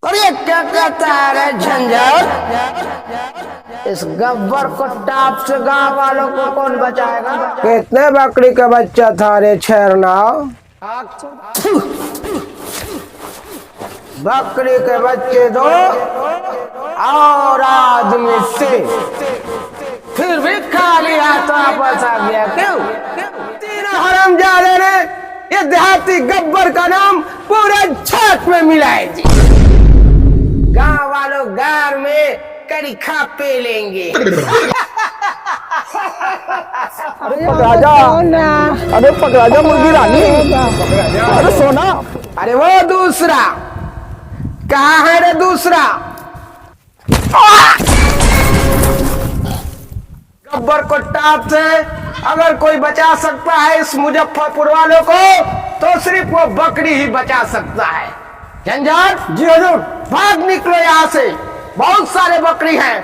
और ये क्या कहता है रे झंझट? इस गब्बर को टाप से गांव वालों को कौन बचाएगा? कितने बकरी का बच्चा था रे छेरना? बकरी के बच्चे दो और आदमी से, फिर भी खाली हाथ वापस आ गया। क्यों? तीनों हरामजादे ने ये देहाती गब्बर का नाम पूरे छत में मिलाए जी। गांव वालों गार में कड़ी खा पे लेंगे। अरे पकड़ा अरे पकड़ा जा मुर्गी रानी। अरे सोना, अरे वो दूसरा कहाँ है रे? दूसरा गब्बर को टाप से अगर कोई बचा सकता है इस मुजफ्फरपुर वालों को, तो सिर्फ वो बकरी ही बचा सकता है। झंझट जी हजूर। भाग निकलो यहाँ से, बहुत सारे बकरी हैं।